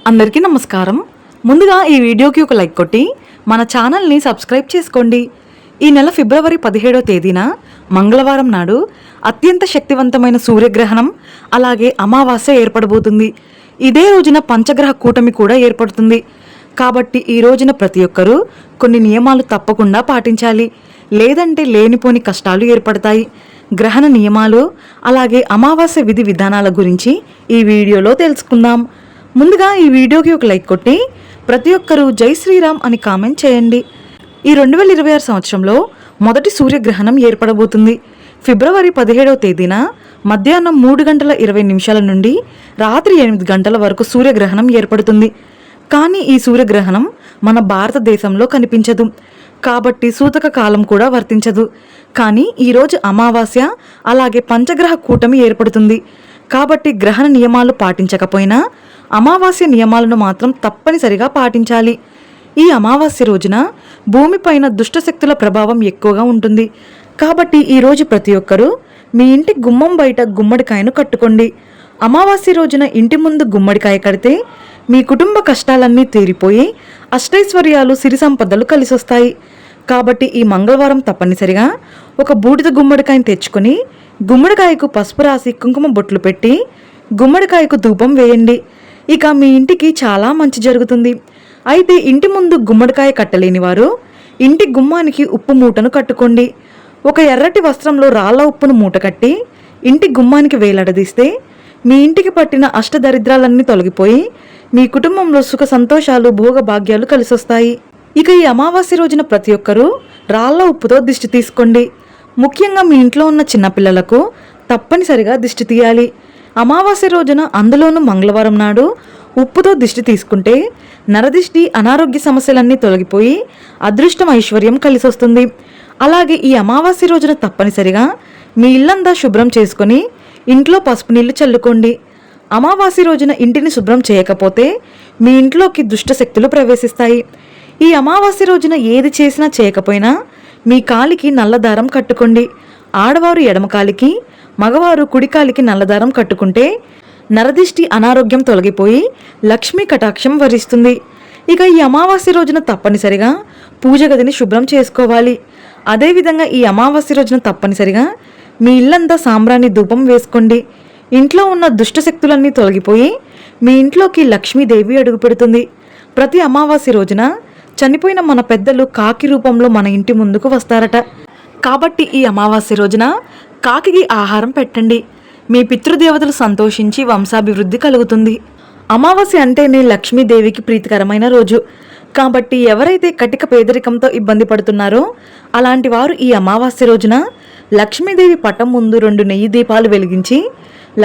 అందరికీ నమస్కారం. ముందుగా ఈ వీడియోకి ఒక లైక్ కొట్టి మన ఛానల్ని సబ్స్క్రైబ్ చేసుకోండి. ఈ నెల ఫిబ్రవరి 17వ తేదీన మంగళవారం నాడు అత్యంత శక్తివంతమైన సూర్యగ్రహణం అలాగే అమావాస్య ఏర్పడబోతుంది. ఇదే రోజున పంచగ్రహ కూటమి కూడా ఏర్పడుతుంది. కాబట్టి ఈ రోజున ప్రతి ఒక్కరూ కొన్ని నియమాలు తప్పకుండా పాటించాలి, లేదంటే లేనిపోని కష్టాలు ఏర్పడతాయి. గ్రహణ నియమాలు అలాగే అమావాస్య విధి విధానాల గురించి ఈ వీడియోలో తెలుసుకుందాం. ముందుగా ఈ వీడియోకి ఒక లైక్ కొట్టి ప్రతి ఒక్కరూ జై శ్రీరామ్ అని కామెంట్ చేయండి. ఈ 2026 సంవత్సరంలో మొదటి సూర్యగ్రహణం ఏర్పడబోతుంది. ఫిబ్రవరి 17వ తేదీన మధ్యాహ్నం 3:20 నుండి రాత్రి 8 గంటల వరకు సూర్యగ్రహణం ఏర్పడుతుంది. కానీ ఈ సూర్యగ్రహణం మన భారతదేశంలో కనిపించదు, కాబట్టి సూతక కాలం కూడా వర్తించదు. కానీ ఈరోజు అమావాస్య అలాగే పంచగ్రహ కూటమి ఏర్పడుతుంది. కాబట్టి గ్రహణ నియమాలు పాటించకపోయినా అమావాస్య నియమాలను మాత్రం తప్పనిసరిగా పాటించాలి. ఈ అమావాస్య రోజున భూమిపైన దుష్టశక్తుల ప్రభావం ఎక్కువగా ఉంటుంది. కాబట్టి ఈరోజు ప్రతి ఒక్కరూ మీ ఇంటి గుమ్మం బయట గుమ్మడికాయను కట్టుకోండి. అమావాస్య రోజున ఇంటి ముందు గుమ్మడికాయ కడితే మీ కుటుంబ కష్టాలన్నీ తీరిపోయి అష్టైశ్వర్యాలు సిరి సంపదలు కలిసొస్తాయి. కాబట్టి ఈ మంగళవారం తప్పనిసరిగా ఒక బూడిద గుమ్మడికాయను తెచ్చుకొని గుమ్మడికాయకు పసుపు రాసి కుంకుమ బొట్లు పెట్టి గుమ్మడికాయకు ధూపం వేయండి. ఇక మీ ఇంటికి చాలా మంచి జరుగుతుంది. అయితే ఇంటి ముందు గుమ్మడికాయ కట్టలేని వారు ఇంటి గుమ్మానికి ఉప్పు మూటను కట్టుకోండి. ఒక ఎర్రటి వస్త్రంలో రాళ్ళ ఉప్పును మూట కట్టి ఇంటి గుమ్మానికి వేలాడదీస్తే మీ ఇంటికి పట్టిన అష్టదరిద్రాలన్నీ తొలగిపోయి మీ కుటుంబంలో సుఖ సంతోషాలు భోగభాగ్యాలు కలిసొస్తాయి. ఇక ఈ అమావాస్య రోజున ప్రతి ఒక్కరూ రాళ్ళ ఉప్పుతో దిష్టి తీసుకోండి. ముఖ్యంగా మీ ఇంట్లో ఉన్న చిన్నపిల్లలకు తప్పనిసరిగా దిష్టి తీయాలి. అమావాస్య రోజున అందులోనూ మంగళవారం నాడు ఉప్పుతో దిష్టి తీసుకుంటే నరదిష్టి అనారోగ్య సమస్యలన్నీ తొలగిపోయి అదృష్టం ఐశ్వర్యం కలిసొస్తుంది. అలాగే ఈ అమావాస్య రోజున తప్పనిసరిగా మీ ఇల్లంతా శుభ్రం చేసుకొని ఇంట్లో పసుపు నీళ్లు చల్లుకోండి. అమావాస్య రోజున ఇంటిని శుభ్రం చేయకపోతే మీ ఇంట్లోకి దుష్టశక్తులు ప్రవేశిస్తాయి. ఈ అమావాస్య రోజున ఏది చేసినా చేయకపోయినా మీ కాలికి నల్లదారం కట్టుకోండి. ఆడవారు ఎడమ కాలికి, మగవారు కుడికాలికి నల్లదారం కట్టుకుంటే నరదిష్టి అనారోగ్యం తొలగిపోయి లక్ష్మీ కటాక్షం వరిస్తుంది. ఇక ఈ అమావాస్య రోజున తప్పనిసరిగా పూజ గదిని శుభ్రం చేసుకోవాలి. అదేవిధంగా ఈ అమావాస్య రోజున తప్పనిసరిగా మీ ఇల్లంతా సాంబ్రాణి ధూపం వేసుకోండి. ఇంట్లో ఉన్న దుష్టశక్తులన్నీ తొలగిపోయి మీ ఇంట్లోకి లక్ష్మీదేవి అడుగుపెడుతుంది. ప్రతి అమావాస్య రోజున చనిపోయిన మన పెద్దలు కాకి రూపంలో మన ఇంటి ముందుకు వస్తారట. కాబట్టి ఈ అమావాస్య రోజున కాకికి ఆహారం పెట్టండి. మీ పితృదేవతలు సంతోషించి వంశాభివృద్ధి కలుగుతుంది. అమావాస్య అంటేనే లక్ష్మీదేవికి ప్రీతికరమైన రోజు. కాబట్టి ఎవరైతే కటిక పేదరికంతో ఇబ్బంది పడుతున్నారో అలాంటి వారు ఈ అమావాస్య రోజున లక్ష్మీదేవి పటం ముందు 2 నెయ్యి దీపాలు వెలిగించి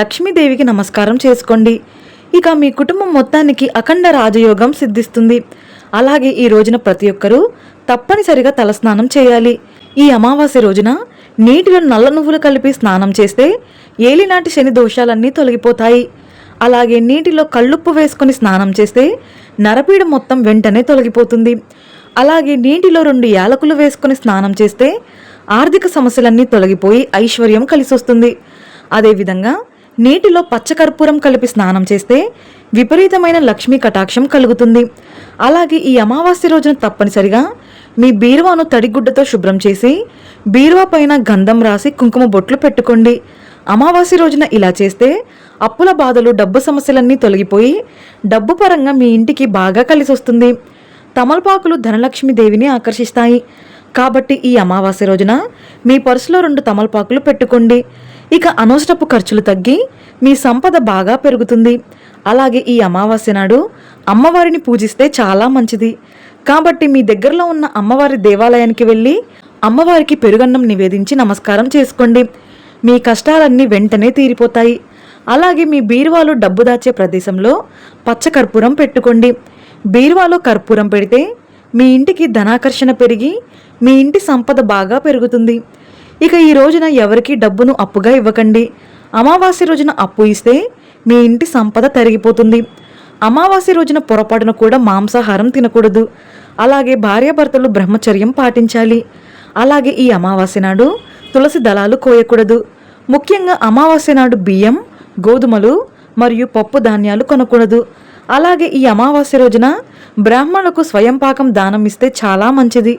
లక్ష్మీదేవికి నమస్కారం చేసుకోండి. ఇక మీ కుటుంబం మొత్తానికి అఖండ రాజయోగం సిద్ధిస్తుంది. అలాగే ఈ రోజున ప్రతి ఒక్కరూ తప్పనిసరిగా తలస్నానం చేయాలి. ఈ అమావాస్య రోజున నీటిలో నల్ల నువ్వులు కలిపి స్నానం చేస్తే ఏలినాటి శని దోషాలన్నీ తొలగిపోతాయి. అలాగే నీటిలో కళ్ళుప్పు వేసుకొని స్నానం చేస్తే నరపీడ మొత్తం వెంటనే తొలగిపోతుంది. అలాగే నీటిలో 2 యాలకులు వేసుకొని స్నానం చేస్తే ఆర్థిక సమస్యలన్నీ తొలగిపోయి ఐశ్వర్యం కలిసొస్తుంది. అదేవిధంగా నీటిలో పచ్చకర్పూరం కలిపి స్నానం చేస్తే విపరీతమైన లక్ష్మీ కటాక్షం కలుగుతుంది. అలాగే ఈ అమావాస్య రోజున తప్పనిసరిగా మీ బీరువాను తడిగుడ్డతో శుభ్రం చేసి బీరువా పైన గంధం రాసి కుంకుమ బొట్లు పెట్టుకోండి. అమావాస్య రోజున ఇలా చేస్తే అప్పుల బాధలు డబ్బు సమస్యలన్నీ తొలగిపోయి డబ్బు పరంగా మీ ఇంటికి బాగా కలిసొస్తుంది. తమలపాకులు ధనలక్ష్మీదేవిని ఆకర్షిస్తాయి. కాబట్టి ఈ అమావాస్య రోజున మీ పర్సులో 2 తమలపాకులు పెట్టుకోండి. ఇక అనవసరపు ఖర్చులు తగ్గి మీ సంపద బాగా పెరుగుతుంది. అలాగే ఈ అమావాస్య నాడు అమ్మవారిని పూజిస్తే చాలా మంచిది. కాబట్టి మీ దగ్గరలో ఉన్న అమ్మవారి దేవాలయానికి వెళ్ళి అమ్మవారికి పెరుగన్నం నివేదించి నమస్కారం చేసుకోండి. మీ కష్టాలన్నీ వెంటనే తీరిపోతాయి. అలాగే మీ బీరువాలో డబ్బు దాచే ప్రదేశంలో పచ్చకర్పూరం పెట్టుకోండి. బీరువాలో కర్పూరం పెడితే మీ ఇంటికి ధనాకర్షణ పెరిగి మీ ఇంటి సంపద బాగా పెరుగుతుంది. ఇక ఈ రోజున ఎవరికి డబ్బును అప్పుగా ఇవ్వకండి. అమావాస్య రోజున అప్పు ఇస్తే మీ ఇంటి సంపద తరిగిపోతుంది. అమావాస్య రోజున పొరపాటున కూడా మాంసాహారం తినకూడదు. అలాగే భార్యాభర్తలు బ్రహ్మచర్యం పాటించాలి. అలాగే ఈ అమావాస్య నాడు తులసి దళాలు కోయకూడదు. ముఖ్యంగా అమావాస్య నాడు బియ్యం, గోధుమలు మరియు పప్పు ధాన్యాలు కొనకూడదు. అలాగే ఈ అమావాస్య రోజున బ్రాహ్మణులకు స్వయం పాకం దానం ఇస్తే చాలా మంచిది.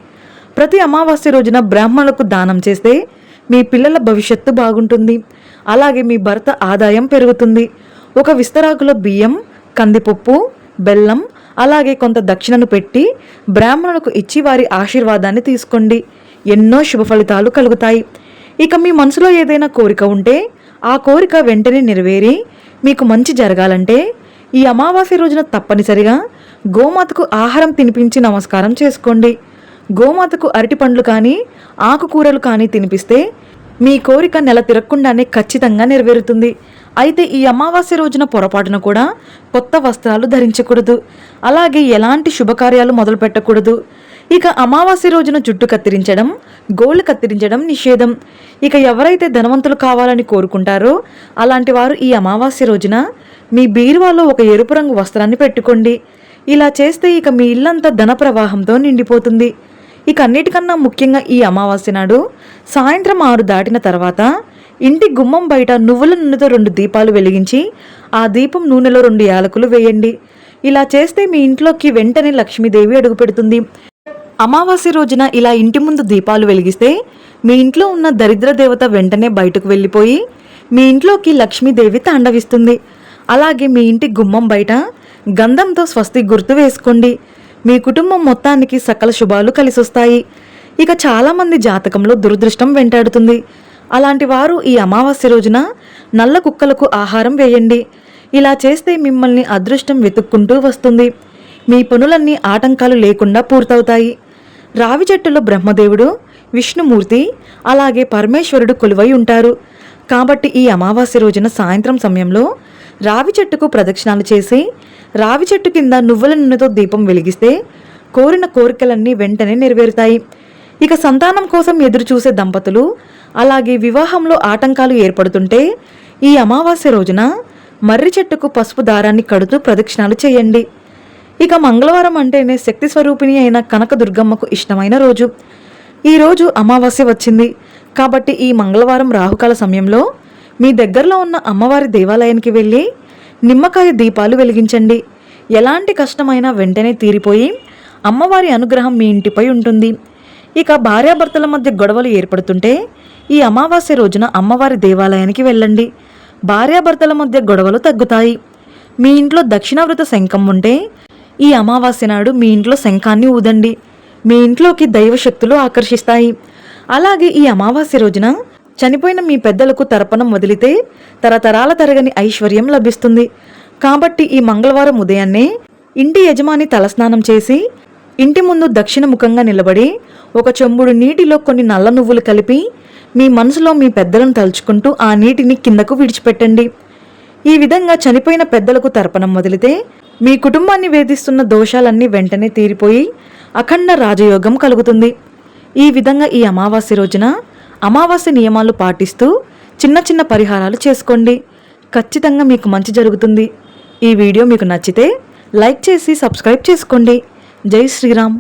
ప్రతి అమావాస్య రోజున బ్రాహ్మణులకు దానం చేస్తే మీ పిల్లల భవిష్యత్తు బాగుంటుంది. అలాగే మీ భర్త ఆదాయం పెరుగుతుంది. ఒక విస్తరాకులో బియ్యం, కందిపప్పు, బెల్లం, అలాగే కొంత దక్షిణను పెట్టి బ్రాహ్మణులకు ఇచ్చి వారి ఆశీర్వాదాన్ని తీసుకోండి. ఎన్నో శుభ ఫలితాలు కలుగుతాయి. ఇక మీ మనసులో ఏదైనా కోరిక ఉంటే ఆ కోరిక వెంటనే నెరవేరి మీకు మంచి జరగాలంటే ఈ అమావాస్య రోజున తప్పనిసరిగా గోమాతకు ఆహారం తినిపించి నమస్కారం చేసుకోండి. గోమాతకు అరటి పండ్లు కానీ ఆకుకూరలు కానీ తినిపిస్తే మీ కోరిక నెల తిరగకుండానే ఖచ్చితంగా నెరవేరుతుంది. అయితే ఈ అమావాస్య రోజున పొరపాటున కూడా కొత్త వస్త్రాలు ధరించకూడదు. అలాగే ఎలాంటి శుభకార్యాలు మొదలు పెట్టకూడదు. ఇక అమావాస్య రోజున జుట్టు కత్తిరించడం, గోళ్ళు కత్తిరించడం నిషేధం. ఇక ఎవరైతే ధనవంతులు కావాలని కోరుకుంటారో అలాంటి వారు ఈ అమావాస్య రోజున మీ బీరువాలో ఒక ఎరుపు రంగు వస్త్రాన్ని పెట్టుకోండి. ఇలా చేస్తే ఇక మీ ఇల్లంతా ధన ప్రవాహంతో నిండిపోతుంది. ఇక అన్నిటికన్నా ముఖ్యంగా ఈ అమావాస్య నాడు సాయంత్రం 6 దాటిన తర్వాత ఇంటి గుమ్మం బయట నువ్వుల నూనెతో 2 దీపాలు వెలిగించి ఆ దీపం నూనెలో 2 యాలకులు వేయండి. ఇలా చేస్తే మీ ఇంట్లోకి వెంటనే లక్ష్మీదేవి అడుగుపెడుతుంది. అమావాస్య రోజున ఇలా ఇంటి ముందు దీపాలు వెలిగిస్తే మీ ఇంట్లో ఉన్న దరిద్ర దేవత వెంటనే బయటకు వెళ్ళిపోయి మీ ఇంట్లోకి లక్ష్మీదేవి తాండవిస్తుంది. అలాగే మీ ఇంటి గుమ్మం బయట గంధంతో స్వస్తి గుర్తు వేసుకోండి. మీ కుటుంబం మొత్తానికి సకల శుభాలు కలిసొస్తాయి. ఇక చాలామంది జాతకంలో దురదృష్టం వెంటాడుతుంది. అలాంటి వారు ఈ అమావాస్య రోజున నల్ల కుక్కలకు ఆహారం వేయండి. ఇలా చేస్తే మిమ్మల్ని అదృష్టం వెతుక్కుంటూ వస్తుంది. మీ పనులన్నీ ఆటంకాలు లేకుండా పూర్తవుతాయి. రావి చెట్టులో బ్రహ్మదేవుడు, విష్ణుమూర్తి, అలాగే పరమేశ్వరుడు కొలువై ఉంటారు. కాబట్టి ఈ అమావాస్య రోజున సాయంత్రం సమయంలో రావి చెట్టుకు ప్రదక్షిణాలు చేసి రావి చెట్టు కింద నువ్వుల నూనెతో దీపం వెలిగిస్తే కోరిన కోరికలన్నీ వెంటనే నెరవేరుతాయి. ఇక సంతానం కోసం ఎదురు చూసే దంపతులు, అలాగే వివాహంలో ఆటంకాలు ఏర్పడుతుంటే ఈ అమావాస్య రోజున మర్రి చెట్టుకు పసుపు దారాన్ని కడుతూ ప్రదక్షిణాలు చేయండి. ఇక మంగళవారం అంటేనే శక్తి స్వరూపిణి అయిన కనకదుర్గమ్మకు ఇష్టమైన రోజు. ఈ రోజు అమావాస్య వచ్చింది కాబట్టి ఈ మంగళవారం రాహుకాల సమయంలో మీ దగ్గరలో ఉన్న అమ్మవారి దేవాలయానికి వెళ్ళి నిమ్మకాయ దీపాలు వెలిగించండి. ఎలాంటి కష్టమైనా వెంటనే తీరిపోయి అమ్మవారి అనుగ్రహం మీ ఇంటిపై ఉంటుంది. ఇక భార్యాభర్తల మధ్య గొడవలు ఏర్పడుతుంటే ఈ అమావాస్య రోజున అమ్మవారి దేవాలయానికి వెళ్ళండి. భార్యాభర్తల మధ్య గొడవలు తగ్గుతాయి. మీ ఇంట్లో దక్షిణావృత శంఖం ఉంటే ఈ అమావాస్య నాడు మీ ఇంట్లో శంఖాన్ని ఊదండి. మీ ఇంట్లోకి దైవశక్తులు ఆకర్షిస్తాయి. అలాగే ఈ అమావాస్య రోజున చనిపోయిన మీ పెద్దలకు తర్పణం వదిలితే తరతరాల తరగని ఐశ్వర్యం లభిస్తుంది. కాబట్టి ఈ మంగళవారం ఉదయాన్నే ఇంటి యజమాని తలస్నానం చేసి ఇంటి ముందు దక్షిణ ముఖంగా నిలబడి ఒక చెంబుడు నీటిలో కొన్ని నల్ల నువ్వులు కలిపి మీ మనసులో మీ పెద్దలను తలుచుకుంటూ ఆ నీటిని కిందకు విడిచిపెట్టండి. ఈ విధంగా చనిపోయిన పెద్దలకు తర్పణం వదిలితే మీ కుటుంబాన్ని వేధిస్తున్న దోషాలన్నీ వెంటనే తీరిపోయి అఖండ రాజయోగం కలుగుతుంది. ఈ విధంగా ఈ అమావాస్య రోజున అమావాస్య నియమాలు పాటిస్తూ చిన్న చిన్న పరిహారాలు చేసుకోండి. ఖచ్చితంగా మీకు మంచి జరుగుతుంది. ఈ వీడియో మీకు నచ్చితే లైక్ చేసి సబ్స్క్రైబ్ చేసుకోండి. జై శ్రీరామ్.